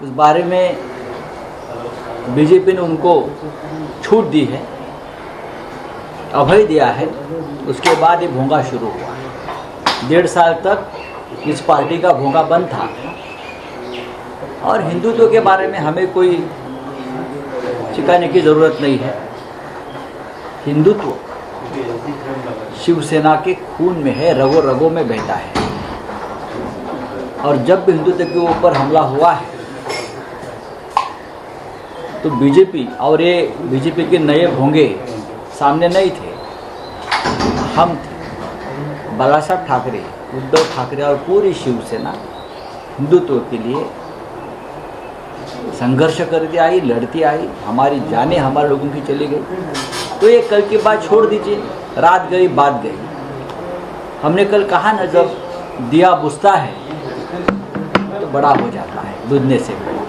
उस बारे में बीजेपी ने उनको छूट दी है, अभय दिया है। उसके बाद ये भोंगा शुरू हुआ। 1.5 साल तक इस पार्टी का भोंगा बंद था और हिंदुत्व के बारे में हमें कोई सिखाने की ज़रूरत नहीं है। हिंदुत्व शिवसेना के खून में है, रगों रगों में बहता है। और जब भी हिंदुत्व के ऊपर हमला हुआ है तो बीजेपी और ये बीजेपी के नए भोंगे सामने नहीं थे, हम थे। बालासाहेब ठाकरे, उद्धव ठाकरे और पूरी शिवसेना हिंदुत्व के लिए संघर्ष करती आई, लड़ती आई। हमारी जानें हमारे लोगों की चली गई। तो ये कल की बात छोड़ दीजिए, रात गई बात गई। हमने कल कहा ना, जब दिया बुझता है तो बड़ा हो जाता है, बुझने से बड़ा।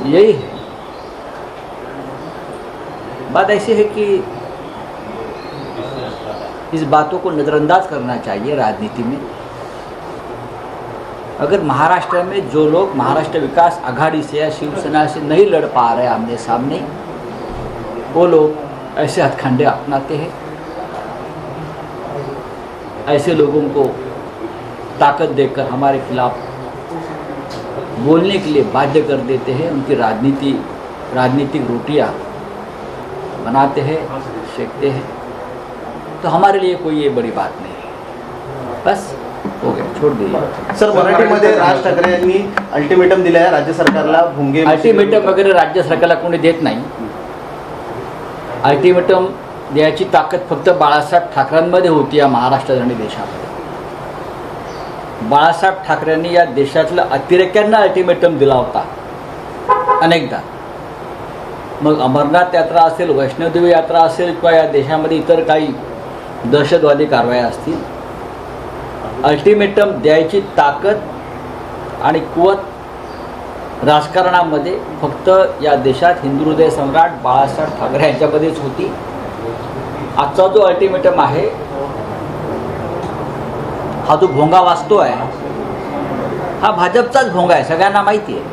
यही है बात। ऐसी है कि इस बातों को नज़रअंदाज करना चाहिए राजनीति में। अगर महाराष्ट्र में जो लोग महाराष्ट्र विकास आघाड़ी से या शिवसेना से नहीं लड़ पा रहे आमने सामने, वो लोग ऐसे हथकंडे अपनाते हैं, ऐसे लोगों को ताकत देकर हमारे खिलाफ बोलने के लिए बाध्य कर देते हैं। उनकी राजनीतिक रोटियां बनाते हैं, सेकते हैं। तो हमारे लिए कोई ये बड़ी बात नहीं है। बस हो गया, छोड़ दीजिए। सर, मराठीमध्ये राज ठाकरे यांनी अल्टिमेटम दिलं आहे राज्य सरकारला. भोंगे अल्टिमेटम वगैरे राज्य सरकारला कोणी देत नाही. अल्टिमेटम द्यायची ताकद फक्त बाळासाहेब ठाकरेंमध्ये होती या महाराष्ट्रात आणि देशामध्ये. बाळासाहेब ठाकरेंनी या देशातल्या अतिरेक्यांना अल्टिमेटम दिला होता अनेकदा. मग अमरनाथ यात्रा असेल, वैष्णोदेवी यात्रा असेल किंवा या देशामध्ये इतर काही दहशतवादी कारवाया असतील, अल्टिमेटम द्यायची ताकद आणि कुवत राजकारणामध्ये फक्त या देशात हिंदू हृदय सम्राट बाळासाहेब ठाकरे यांच्यामध्येच होती. आजचा जो अल्टिमेटम आहे, हा जो भोंगा वाजतो आहे, हा भाजपचाच भोंगा आहे, सगळ्यांना माहिती आहे.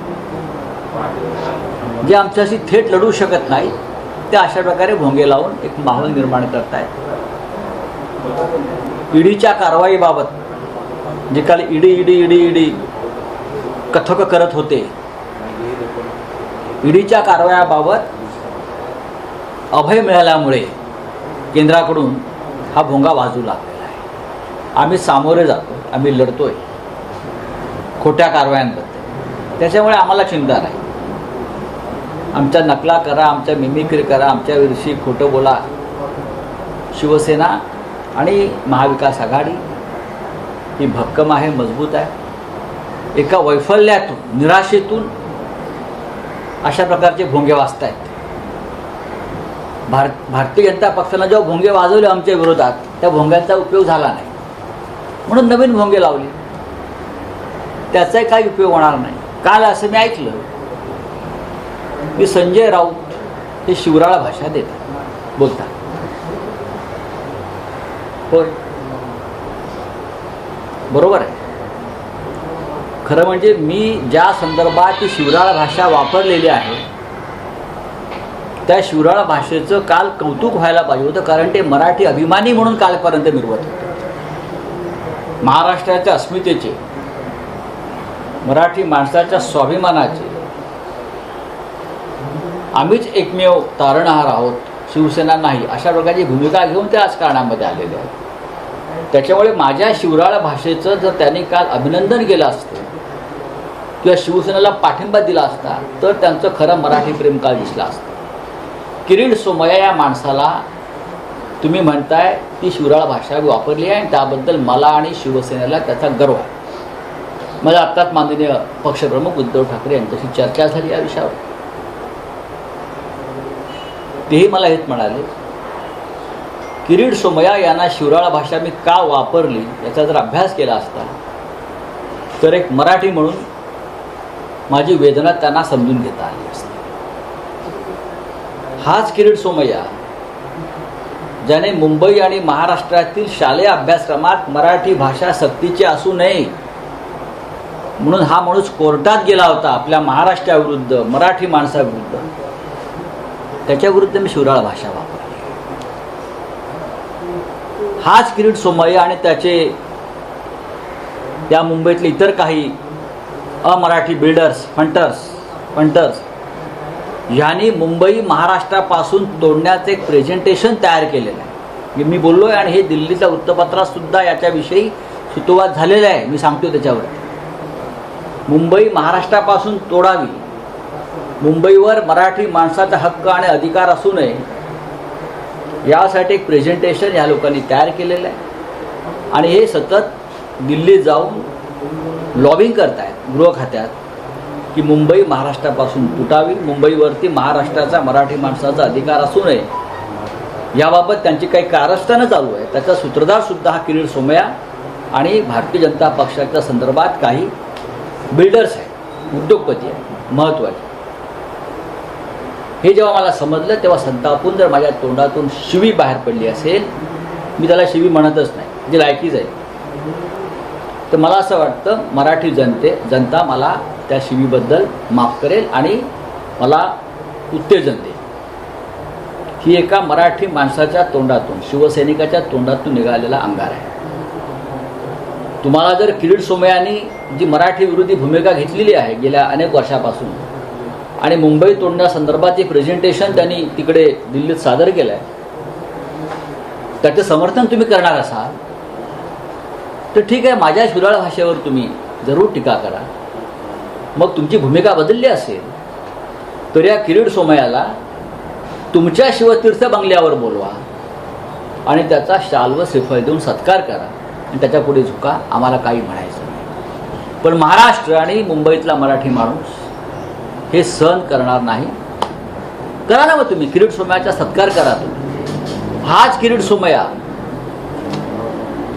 जे आमच्याशी थेट लढू शकत नाही ते अशा प्रकारे भोंगे लावून एक माहोल निर्माण करतायत. ईडीच्या कारवाईबाबत जे काल ईडी कथक करत होते, ईडीच्या कारवायाबाबत अभय मिळाल्यामुळे केंद्राकडून हा भोंगा वाजू लागलेला आहे. आम्ही सामोरे जातो, आम्ही लढतोय खोट्या कारवायांबद्दल. त्याच्यामुळे आम्हाला चिंता नाही. आमच्या नकला करा, आमच्या मिमिक्री करा, आमच्या विषयी खोटं बोला. शिवसेना आणि महाविकास आघाडी ही भक्कम आहे, मजबूत आहे. एका वैफल्यातून, निराशेतून अशा प्रकारचे भोंगे वाजत आहेत. भारतीय जनता पक्षानं जेव्हा भोंगे वाजवले आमच्या विरोधात, त्या भोंग्यांचा उपयोग झाला नाही, म्हणून नवीन भोंगे लावले. त्याचाही काही उपयोग होणार नाही. काल असं मी ऐकलं की संजय राऊत हे शिवराळ भाषा देतात, बोलतात. होय, बरोबर आहे. खरं म्हणजे मी ज्या संदर्भात ती शिवराळ भाषा वापरलेली आहे, त्या शिवराळ भाषेचं काल कौतुक व्हायला पाहिजे होतं. कारण ते मराठी अभिमानी म्हणून कालपर्यंत मिरवत होते. महाराष्ट्राच्या अस्मितेचे, मराठी माणसाच्या स्वाभिमानाचे आम्हीच एकमेव तारणहार आहोत, शिवसेना नाही, अशा प्रकारची भूमिका घेऊन ते राजकारणामध्ये आलेले आहेत. त्याच्यामुळे माझ्या शिवराळ भाषेचं जर त्यांनी काल अभिनंदन केलं असतं किंवा शिवसेनेला पाठिंबा दिला असता तर त्यांचं खरं मराठी प्रेम काल दिसलं असतं. किरीट सोमय्या या माणसाला तुम्ही म्हणताय ती शिवराळ भाषा वापरली आहे, आणि त्याबद्दल मला आणि शिवसेनेला त्याचा गर्व आहे. मला आत्ताच माननीय पक्षप्रमुख उद्धव ठाकरे यांच्याशी चर्चा झाली या विषयावर. तेही मला हेच म्हणाले, किरीट सोमय्या यांना शिवराळ भाषा मी का वापरली याचा जर अभ्यास केला असता तर एक मराठी म्हणून माझी वेदना त्यांना समजून घेता आली असती. हाच किरीट सोमय्या ज्याने मुंबई आणि महाराष्ट्रातील शालेय अभ्यासक्रमात मराठी भाषा सक्तीची असू नये म्हणून हा माणूस कोर्टात गेला होता आपल्या महाराष्ट्राविरुद्ध, मराठी माणसाविरुद्ध. त्याच्याविरुद्ध मी शिवराळ भाषा वापरली. हाच किरीट सोमय्या आणि त्याचे त्या मुंबईतले इतर काही अमराठी बिल्डर्स, फंटर्स यांनी मुंबई महाराष्ट्रापासून तोडण्याचं एक प्रेझेंटेशन तयार केलेलं आहे. मी बोललो आहे आणि हे दिल्लीच्या वृत्तपत्रात सुद्धा याच्याविषयी सुतोवाद झालेला आहे. मी सांगतो त्याच्यावर. मुंबई महाराष्ट्रापासून तोडावी, मुंबईवर मराठी माणसाचा हक्क आणि अधिकार असू नये, यासाठी एक प्रेझेंटेशन या लोकांनी तयार केलेलं आहे. आणि हे सतत दिल्लीत जाऊन लॉबिंग करत आहेत गृह खात्यात की मुंबई महाराष्ट्रापासून तुटावी, मुंबईवरती महाराष्ट्राचा मराठी माणसाचा अधिकार असू नये, याबाबत त्यांची काही कारस्थानं चालू आहे. त्याचा सूत्रधारसुद्धा हा किरीट सोमय्या आणि भारतीय जनता पक्षाच्या संदर्भात काही बिल्डर्स आहेत, उद्योगपती आहेत महत्त्वाचे. हे जेव्हा मला समजलं तेव्हा संतापून जर माझ्या तोंडातून शिवी बाहेर पडली असेल, मी त्याला शिवी म्हणतच नाही, जी लायकीच आहे, तर मला असं वाटतं मराठी जनता मला त्या शिवीबद्दल माफ करेल आणि मला उत्तेजन देईल. ही एका मराठी माणसाच्या तोंडातून, शिवसैनिकाच्या तोंडातून निघालेला अंगार आहे. तुम्हाला जर किरीट सोमय्यांनी जी मराठी विरोधी भूमिका घेतलेली आहे गेल्या अनेक वर्षापासून आणि मुंबई तोडण्यासंदर्भात जे प्रेझेंटेशन त्यांनी तिकडे दिल्लीत सादर केलं आहे, त्याचं समर्थन तुम्ही करणार असाल तर ठीक आहे, माझ्या शिवराळ भाषेवर तुम्ही जरूर टीका करा. मग तुमची भूमिका बदलली असेल तर या किरीट सोमय्याला तुमच्या शिवतीर्थ बंगल्यावर बोलवा आणि त्याचा शाल व श्रीफळ देऊन सत्कार करा आणि त्याच्या पुढे झुका, आम्हाला काही म्हणायचं नाही. पण महाराष्ट्र आणि मुंबईतला मराठी माणूस हे सहन करणार नाही. करा ना मग तुम्ही किरीट सोमय्याचा सत्कार करा. तुम्ही हाच किरीट सोमय्या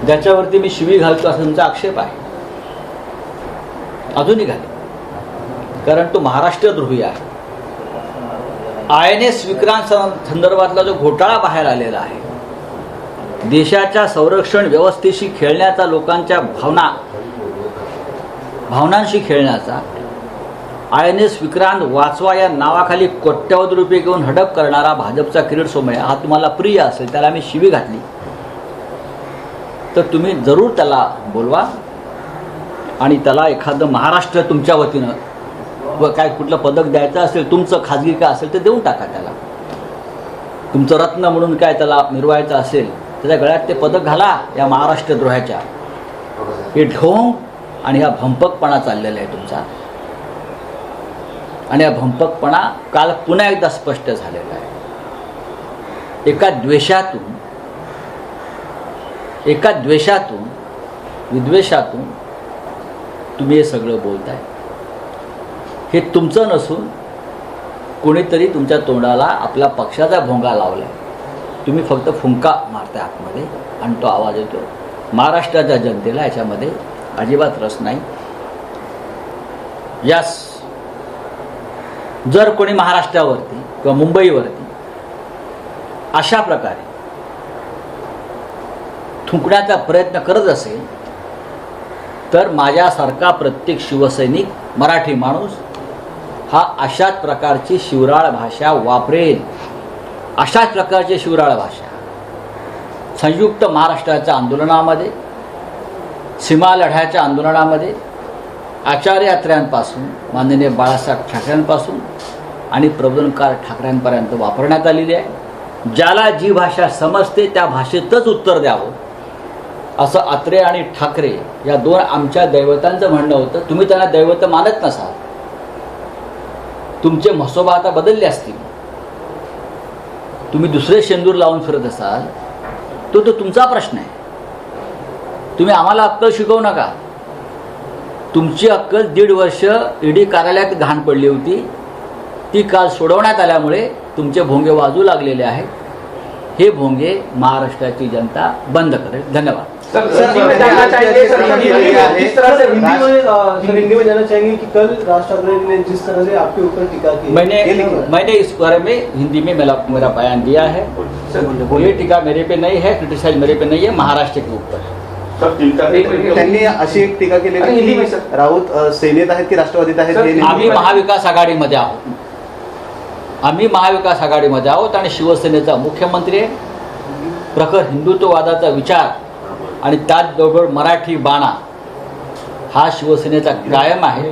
ज्याच्यावरती मी शिवी घालतो असा तुमचा आक्षेप आहे, अजूनही घाले, कारण तो महाराष्ट्रद्रोही आहे. INS विक्रांत संदर्भातला जो घोटाळा बाहेर आलेला आहे, देशाच्या संरक्षण व्यवस्थेशी खेळण्याचा, लोकांच्या भावनांशी खेळण्याचा, INS विक्रांत वाचवा या नावाखाली कोट्यवधी रुपये घेऊन हडप करणारा भाजपचा किरीट सोमय्या हा तुम्हाला प्रिय असेल, त्याला मी शिवी घातली तर तुम्ही जरूर त्याला बोलवा आणि त्याला एखादं महाराष्ट्र तुमच्या वतीनं व काय कुठलं पदक द्यायचं असेल, तुमचं खाजगी काय असेल तर देऊन टाका त्याला. तुमचं रत्न म्हणून काय त्याला मिरवायचं असेल त्याच्या गळ्यात ते पदक घाला. या महाराष्ट्रद्रोहाच्या हे ढोंग आणि हा भंपकपणा चाललेला आहे तुमचा, आणि हा भंपकपणा काल पुन्हा एकदा स्पष्ट झालेला आहे. एका द्वेषातून विद्वेषातून तुम्ही हे सगळं बोलताय. हे तुमचं नसून कोणीतरी तुमच्या तोंडाला आपल्या पक्षाचा भोंगा लावला आहे. तुम्ही फक्त फुंका मारताय आतमध्ये आणि तो आवाज येतो. महाराष्ट्राच्या जनतेला याच्यामध्ये अजिबात रस नाही. यास जर कोणी महाराष्ट्रावरती किंवा मुंबईवरती अशा प्रकारे थुंकण्याचा प्रयत्न करत असेल तर माझ्यासारखा प्रत्येक शिवसैनिक, मराठी माणूस हा अशाच प्रकारची शिवराळ भाषा वापरेल. अशाच प्रकारची शिवराळ भाषा संयुक्त महाराष्ट्राच्या आंदोलनामध्ये, सीमा लढ्याच्या आंदोलनामध्ये, आचार्य यात्र्यांपासून माननीय बाळासाहेब ठाकरेंपासून आणि प्रबोधनकार ठाकरेंपर्यंत वापरण्यात आलेली आहे. ज्याला जी भाषा समजते त्या भाषेतच उत्तर द्यावं असं अत्रे आणि ठाकरे या दोन आमच्या दैवतांचं म्हणणं होतं. तुम्ही त्यांना दैवत मानत नसाल, तुमचे म्हसोबा आता बदलले असतील, तुम्ही दुसरे शेंदूर लावून फिरत असाल तो तुमचा प्रश्न आहे. तुम्ही आम्हाला अक्कल शिकवू नका. तुमची अक्कल 1.5 वर्ष ईडी कार्यालयात घाण पडली होती, ती काल सोडवण्यात आल्यामुळे तुमचे भोंगे वाजू लागलेले आहेत. हे भोंगे महाराष्ट्राची जनता बंद करेल. धन्यवाद. सर, हिंदी में जानना चाहेंगे सर, किस तरह से हिंदी में जानना चाहेंगे कि कल राज ठाकरे ने जिस तरह से आपके ऊपर टीका की, मैंने इस बारे में हिंदी में मेरा बयान दिया है. ये टीका मेरे पे नहीं है, क्रिटिसाइज मेरे पे नहीं है, महाराष्ट्र के ऊपर है. त्यांनी अशी एक टीका केली अरे, हिंदी में की सर. राऊत सेनेत आहेत की राष्ट्रवादीत आहेत सर, हे आम्ही नेमकं- महाविकास आघाडीमध्ये आहोत. आम्ही महाविकास आघाडीमध्ये आहोत आणि शिवसेनेचा मुख्यमंत्री आहे. प्रखर हिंदुत्ववादाचा विचार आणि त्याचबरोबर मराठी बाणा हा शिवसेनेचा कायम आहे.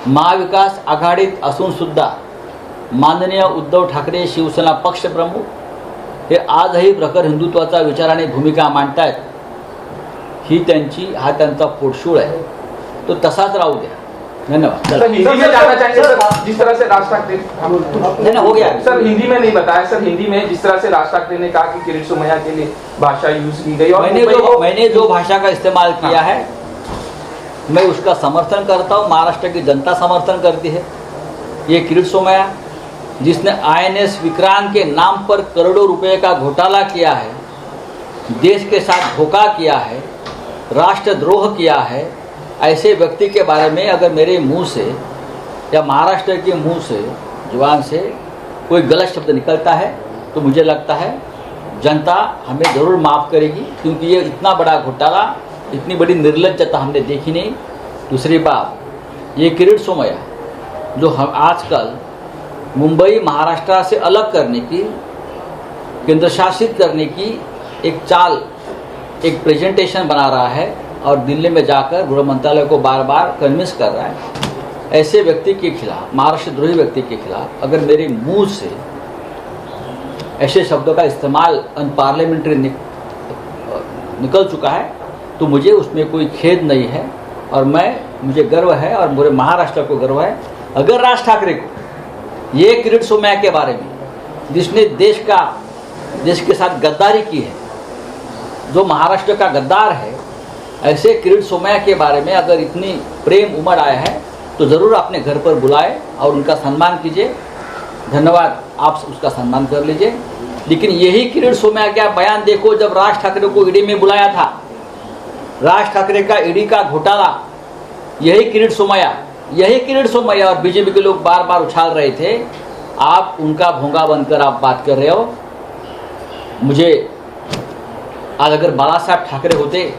महाविकास आघाडीत असून सुद्धा माननीय उद्धव ठाकरे शिवसेना पक्षप्रमुख हे आजही प्रखर हिंदुत्वाचा विचार आणि भूमिका मांडतायत. ही त्यांचा पोटशूळ आहे. तो तसाच राहू द्या. धन्यवाद. चला. सर हिंदी में जानना चाहेंगे सर, जिस तरह से राज ठाकरे नहीं, हो गया. सर हिंदी में नहीं बताया सर, हिंदी में जिस तरह से राज ठाकरे ने कहा कि किरीट सोमैया के लिए भाषा यूज की गई और मैंने जो भाषा का इस्तेमाल किया है मैं उसका समर्थन करता हूँ. महाराष्ट्र की जनता समर्थन करती है. ये किरीट सोमैया जिसने INS विक्रांत के नाम पर करोड़ों रुपए का घोटाला किया है, देश के साथ धोखा किया है, राष्ट्रद्रोह किया है, ऐसे व्यक्ति के बारे में अगर मेरे मुंह से या महाराष्ट्र के मुंह से जुबान से कोई गलत शब्द निकलता है तो मुझे लगता है जनता हमें ज़रूर माफ़ करेगी, क्योंकि ये इतना बड़ा घोटाला, इतनी बड़ी निर्लज्जता हमने देखी नहीं. दूसरी बात, ये किरीट सोमैया जो हम आजकल मुंबई महाराष्ट्र से अलग करने की, केंद्र शासित करने की एक चाल, एक प्रेजेंटेशन बना रहा है और दिल्ली में जाकर गृह मंत्रालय को बार बार कन्विंस कर रहा है. ऐसे व्यक्ति के खिलाफ, महाराष्ट्र द्रोही व्यक्ति के खिलाफ अगर मेरे मुंह से ऐसे शब्दों का इस्तेमाल अनपार्लियामेंट्री निकल चुका है तो मुझे उसमें कोई खेद नहीं है और मुझे गर्व है और पूरे महाराष्ट्र को गर्व है. अगर राज ठाकरे को ये किरीट सोमैया के बारे में, जिसने देश के साथ गद्दारी की है, जो महाराष्ट्र का गद्दार है, ऐसे किरीट सोमैया के बारे में अगर इतनी प्रेम उमड़ आया है तो ज़रूर अपने घर पर बुलाए और उनका सम्मान कीजिए. धन्यवाद, आप उसका सम्मान कर लीजिए. लेकिन यही किरीट सोमैया का बयान देखो जब राज ठाकरे को ईडी में बुलाया था. राज ठाकरे का ईडी का घोटाला, यही किरीट सोमैया और बीजेपी के लोग बार बार उछाल रहे थे. आप उनका भोंगा बनकर आप बात कर रहे हो. मुझे आज अगर बाला साहब ठाकरे होते